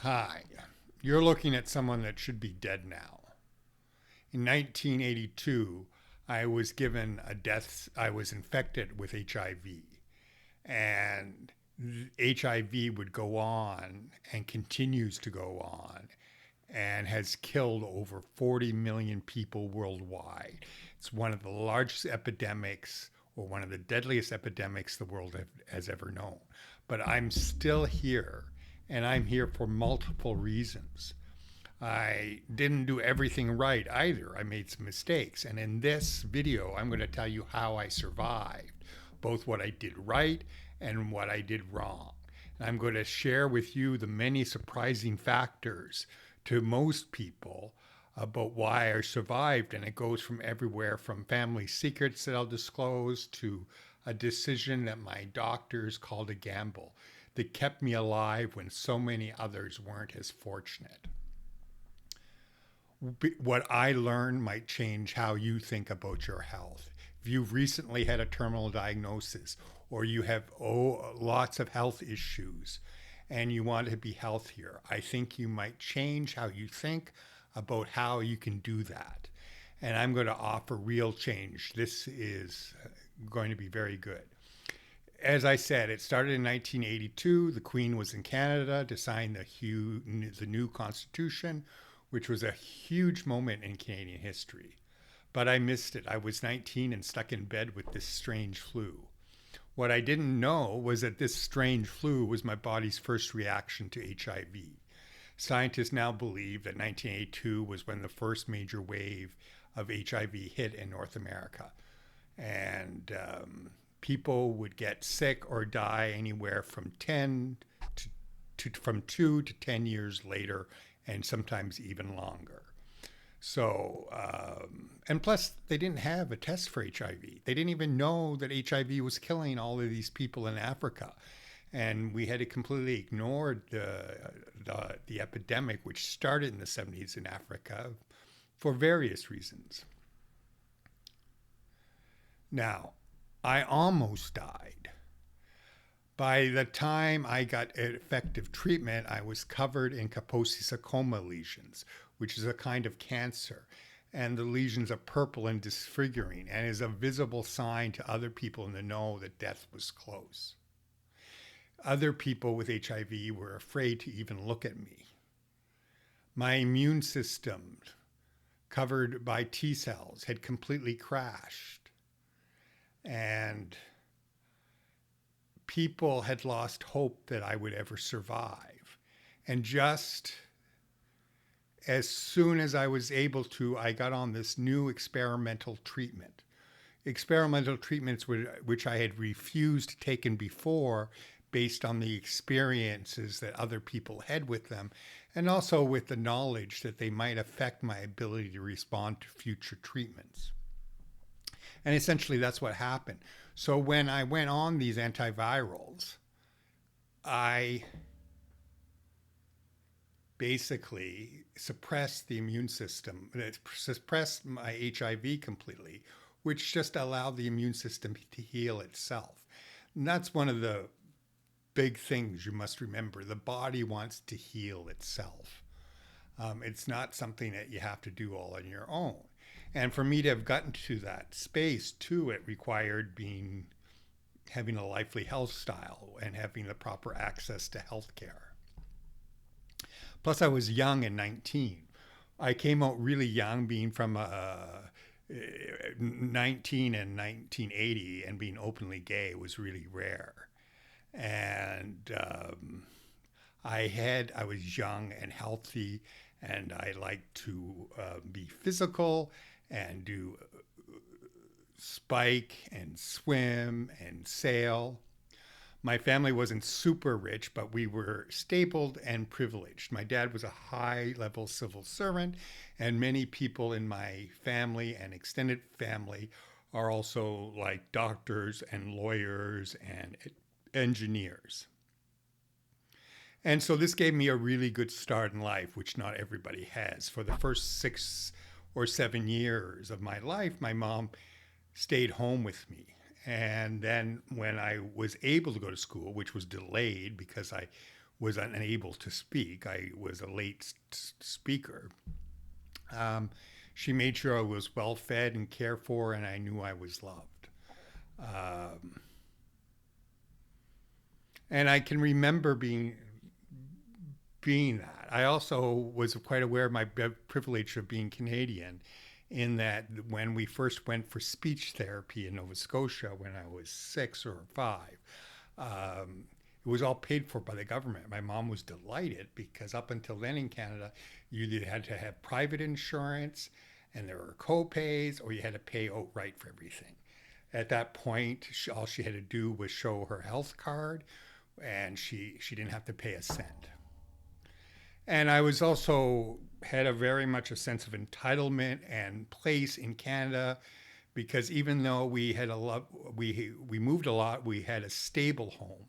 Hi, you're looking at someone that should be dead now. In 1982, I was given a death, I was infected with HIV, and HIV would go on and continues to go on and has killed over 40 million people worldwide. It's one of the largest epidemics or one of the deadliest epidemics the world has ever known. But I'm still here, and I'm here for multiple reasons. I didn't do everything right either. I made some mistakes. And in this video, I'm going to tell you how I survived, both what I did right and what I did wrong. And I'm going to share with you the many surprising factors to most people about why I survived. And it goes from everywhere from family secrets that I'll disclose to a decision that my doctors called a gamble that kept me alive when so many others weren't as fortunate. What I learned might change how you think about your health. If you've recently had a terminal diagnosis or you have lots of health issues and you want to be healthier, I think you might change how you think about how you can do that. And I'm going to offer real change. This is going to be very good. As I said, it started in 1982. The Queen was in Canada to sign the new Constitution, which was a huge moment in Canadian history. But I missed it. I was 19 and stuck in bed with this strange flu. What I didn't know was that this strange flu was my body's first reaction to HIV. Scientists now believe that 1982 was when the first major wave of HIV hit in North America. And people would get sick or die anywhere from 2 to 10 years later, and sometimes even longer. So, and plus, they didn't have a test for HIV. They didn't even know that HIV was killing all of these people in Africa. And we had to completely ignore the epidemic, which started in the 70s in Africa for various reasons. Now, I almost died. By the time I got effective treatment, I was covered in Kaposi sarcoma lesions, which is a kind of cancer. And the lesions are purple and disfiguring and is a visible sign to other people in the know that death was close. Other people with HIV were afraid to even look at me. My immune system, covered by T cells, had completely crashed. And people had lost hope that I would ever survive. And just as soon as I was able to, I got on this new experimental treatment. Experimental treatments which I had refused taken before based on the experiences that other people had with them, and also with the knowledge that they might affect my ability to respond to future treatments. And essentially that's what happened. So when I went on these antivirals, I basically suppressed the immune system, suppressed my HIV completely, which just allowed the immune system to heal itself. And that's one of the big things you must remember. The body wants to heal itself. It's not something that you have to do all on your own. And for me to have gotten to that space too, it required having a lively health style and having the proper access to health care. Plus I was young and 19. I came out really young, being from 19 and 1980, and being openly gay was really rare. And I was young and healthy, and I liked to be physical and do spike and swim and sail. My family wasn't super rich, but we were stable and privileged. My dad was a high-level civil servant, and many people in my family and extended family are also like doctors and lawyers and engineers. And so this gave me a really good start in life, which not everybody has. For the first 6 or 7 years of my life, my mom stayed home with me. And then when I was able to go to school, which was delayed because I was unable to speak. I was a late speaker. Um, she made sure I was well fed and cared for, and I knew I was loved. Um, and I can remember being that. I also was quite aware of my privilege of being Canadian, in that when we first went for speech therapy in Nova Scotia when I was 6 or 5, it was all paid for by the government. My mom was delighted because up until then in Canada, you either had to have private insurance and there were co-pays, or you had to pay outright for everything. At that point, all she had to do was show her health card, and she didn't have to pay a cent. And I was also had a very much a sense of entitlement and place in Canada, because even though we had a lot, we moved a lot, we had a stable home.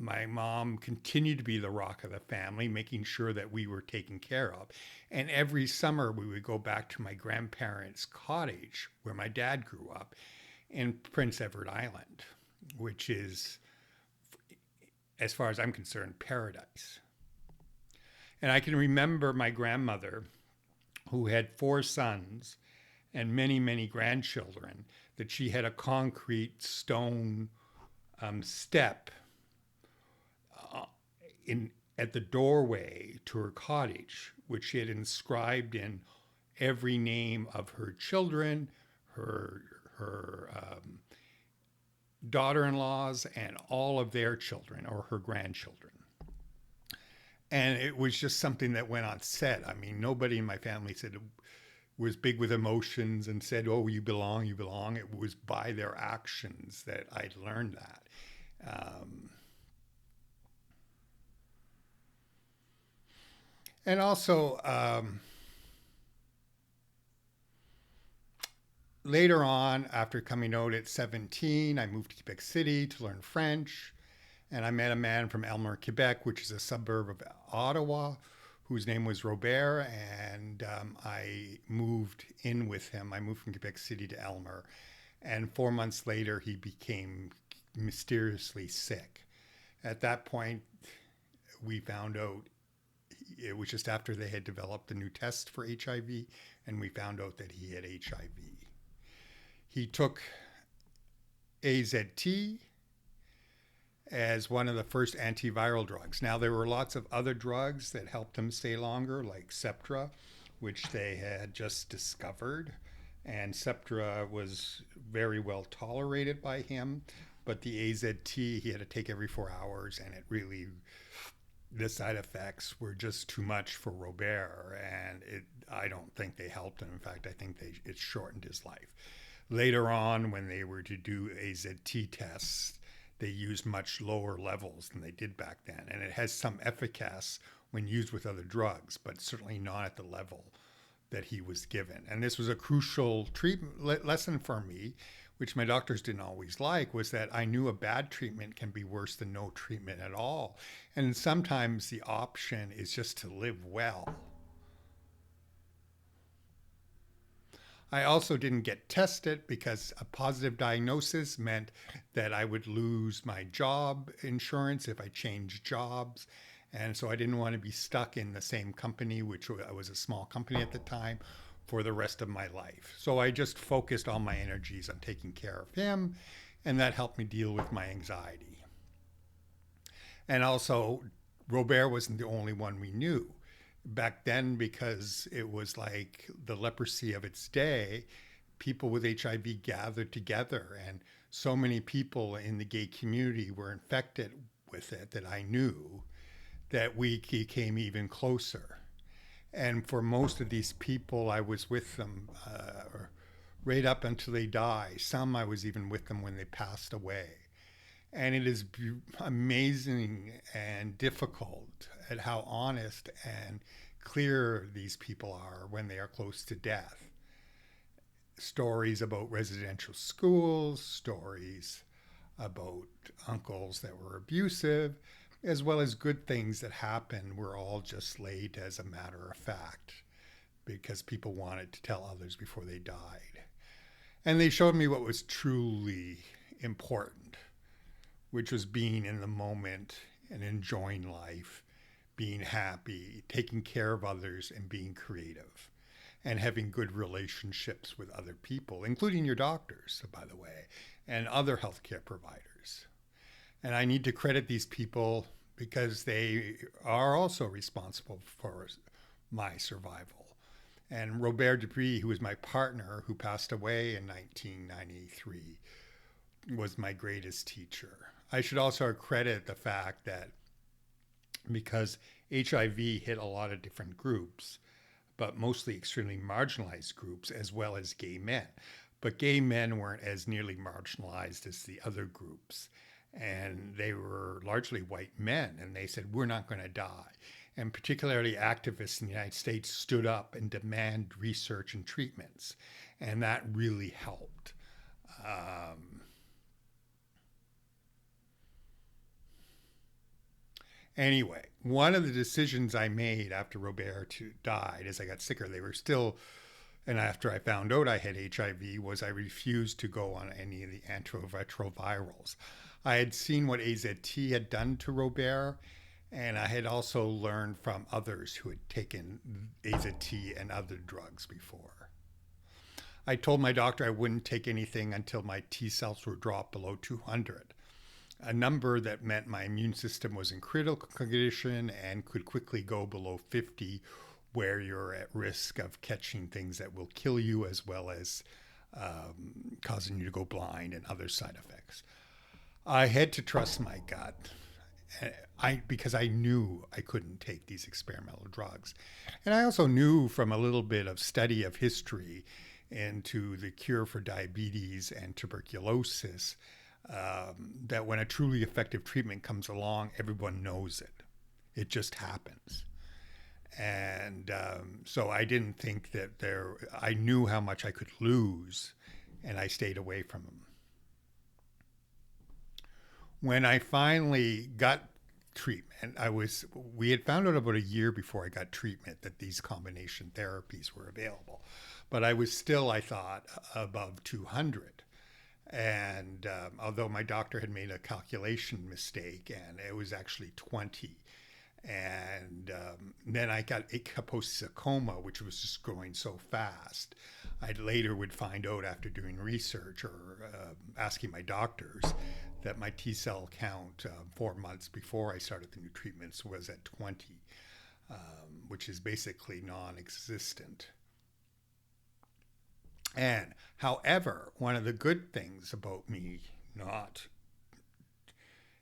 My mom continued to be the rock of the family, making sure that we were taken care of. And every summer we would go back to my grandparents' cottage where my dad grew up in Prince Edward Island, which is, as far as I'm concerned, paradise. And I can remember my grandmother, who had 4 sons and many, many grandchildren, that she had a concrete stone step in at the doorway to her cottage, which she had inscribed in every name of her children, her daughter-in-laws, and all of their children or her grandchildren. And it was just something that went on set. I mean, nobody in my family said it was big with emotions and said, "Oh, you belong, you belong." It was by their actions that I learned that. And also, later on, after coming out at 17, I moved to Quebec City to learn French. And I met a man from Elmer, Quebec, which is a suburb of Ottawa, whose name was Robert. And I moved in with him. I moved from Quebec City to Elmer. And 4 months later, he became mysteriously sick. At that point, we found out it was just after they had developed a new test for HIV, and we found out that he had HIV. He took AZT as one of the first antiviral drugs. Now, there were lots of other drugs that helped him stay longer, like Septra, which they had just discovered. And Septra was very well tolerated by him. But the AZT, he had to take every 4 hours, and it really, the side effects were just too much for Robert. And I don't think they helped him. In fact, I think it shortened his life. Later on, when they were to do AZT tests, they used much lower levels than they did back then. And it has some efficacy when used with other drugs, but certainly not at the level that he was given. And this was a crucial treatment lesson for me, which my doctors didn't always like, was that I knew a bad treatment can be worse than no treatment at all. And sometimes the option is just to live well. I also didn't get tested because a positive diagnosis meant that I would lose my job insurance if I changed jobs. And so I didn't want to be stuck in the same company, which was a small company at the time, for the rest of my life. So I just focused all my energies on taking care of him, and that helped me deal with my anxiety. And also, Robert wasn't the only one we knew. Back then, because it was like the leprosy of its day, people with HIV gathered together, and so many people in the gay community were infected with it that I knew that we became even closer. And for most of these people, I was with them right up until they died. Some I was even with them when they passed away. And it is amazing and difficult at how honest and clear these people are when they are close to death. Stories about residential schools, stories about uncles that were abusive, as well as good things that happened were all just laid as a matter of fact because people wanted to tell others before they died. And they showed me what was truly important, which was being in the moment and enjoying life, being happy, taking care of others, and being creative, and having good relationships with other people, including your doctors, by the way, and other healthcare providers. And I need to credit these people because they are also responsible for my survival. And Robert Dupree, who was my partner, who passed away in 1993, was my greatest teacher. I should also credit the fact that because HIV hit a lot of different groups, but mostly extremely marginalized groups, as well as gay men. But gay men weren't as nearly marginalized as the other groups. And they were largely white men, and they said, we're not going to die. And particularly activists in the United States stood up and demanded research and treatments. And that really helped. Anyway, one of the decisions I made after Robert died, as I got sicker, they were still, and after I found out I had HIV, was I refused to go on any of the antiretrovirals. I had seen what AZT had done to Robert, and I had also learned from others who had taken AZT and other drugs before. I told my doctor I wouldn't take anything until my T cells were dropped below 200, a number that meant my immune system was in critical condition and could quickly go below 50, where you're at risk of catching things that will kill you, as well as causing you to go blind and other side effects. I had to trust my gut because I knew I couldn't take these experimental drugs. And I also knew from a little bit of study of history into the cure for diabetes and tuberculosis that when a truly effective treatment comes along, everyone knows it. It just happens. And so I didn't think that I knew how much I could lose, and I stayed away from them. When I finally got treatment, we had found out about a year before I got treatment that these combination therapies were available. But I was still, I thought, above 200. And although my doctor had made a calculation mistake, and it was actually 20. And then I got a Kaposi's sarcoma, which was just growing so fast. I later would find out after doing research or asking my doctors that my T cell count 4 months before I started the new treatments was at 20, which is basically non-existent. And however, one of the good things about me not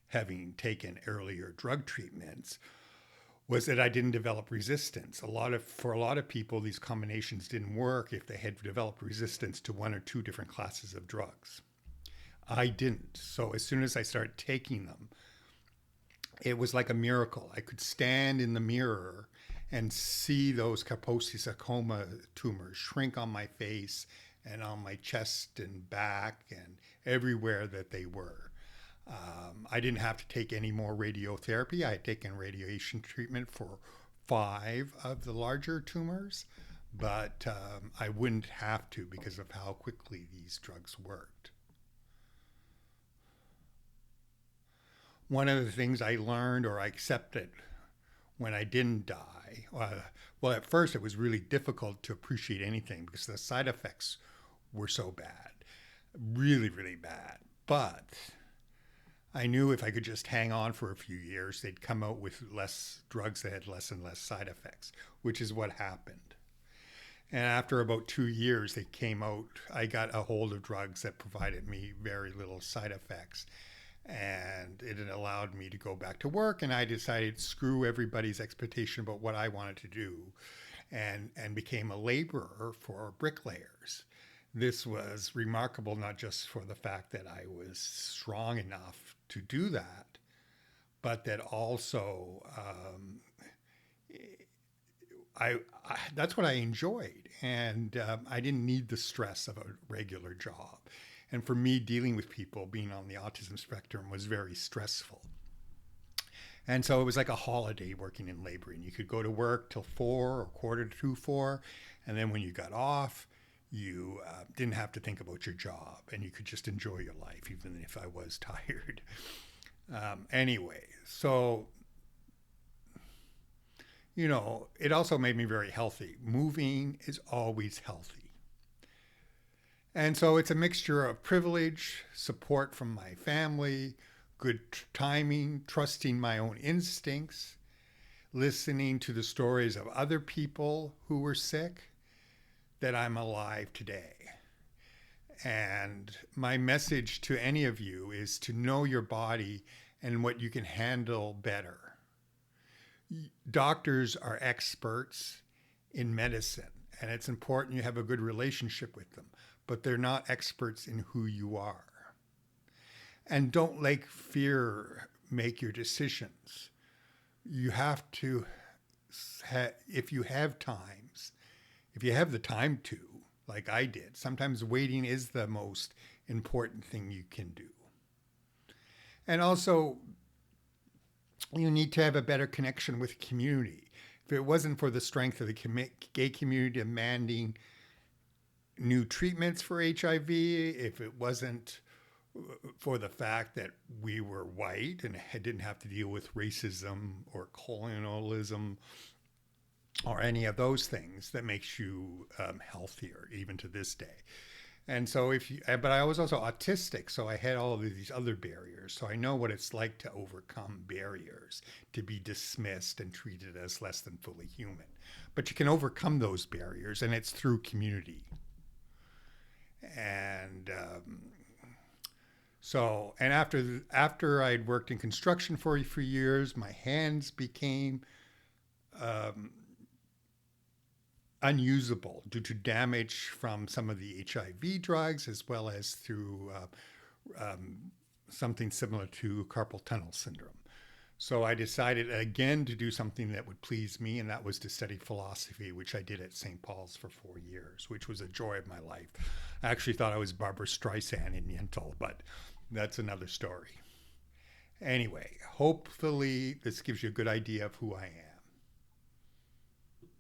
having taken earlier drug treatments was that I didn't develop resistance. For a lot of people, these combinations didn't work if they had developed resistance to one or two different classes of drugs. I didn't. So as soon as I started taking them, it was like a miracle. I could stand in the mirror and see those Kaposi's sarcoma tumors shrink on my face and on my chest and back and everywhere that they were. I didn't have to take any more radiotherapy. I had taken radiation treatment for 5 of the larger tumors, but I wouldn't have to because of how quickly these drugs worked. One of the things I learned or I accepted when I didn't die, well, at first it was really difficult to appreciate anything because the side effects were so bad, really, really bad. But I knew if I could just hang on for a few years, they'd come out with less drugs that had less and less side effects, which is what happened. And after about 2 years, they came out, I got a hold of drugs that provided me very little side effects. And it allowed me to go back to work, and I decided screw everybody's expectation about what I wanted to do and became a laborer for bricklayers. This was remarkable not just for the fact that I was strong enough to do that, but that also that's what I enjoyed, and I didn't need the stress of a regular job. And for me, dealing with people being on the autism spectrum was very stressful. And so it was like a holiday working in labor. And you could go to work till 4 or quarter to 4. And then when you got off, you didn't have to think about your job. And you could just enjoy your life, even if I was tired. Anyway, so, it also made me very healthy. Moving is always healthy. And so it's a mixture of privilege, support from my family, good timing, trusting my own instincts, listening to the stories of other people who were sick, that I'm alive today. And my message to any of you is to know your body and what you can handle better. Doctors are experts in medicine, and it's important you have a good relationship with them, but they're not experts in who you are. And don't let fear make your decisions. You have to, if you have the time to, like I did, sometimes waiting is the most important thing you can do. And also, you need to have a better connection with community. If it wasn't for the strength of the gay community demanding new treatments for HIV, if it wasn't for the fact that we were white and didn't have to deal with racism or colonialism or any of those things, that makes you healthier even to this day. And so but I was also autistic, so I had all of these other barriers. So I know what it's like to overcome barriers, to be dismissed and treated as less than fully human. But you can overcome those barriers, and it's through community. And and after I'd worked in construction for years, my hands became unusable due to damage from some of the HIV drugs, as well as through something similar to carpal tunnel syndrome. So I decided again to do something that would please me, and that was to study philosophy, which I did at St. Paul's for 4 years, which was a joy of my life. I actually thought I was Barbara Streisand in Yentl, but that's another story. Anyway, hopefully this gives you a good idea of who I am.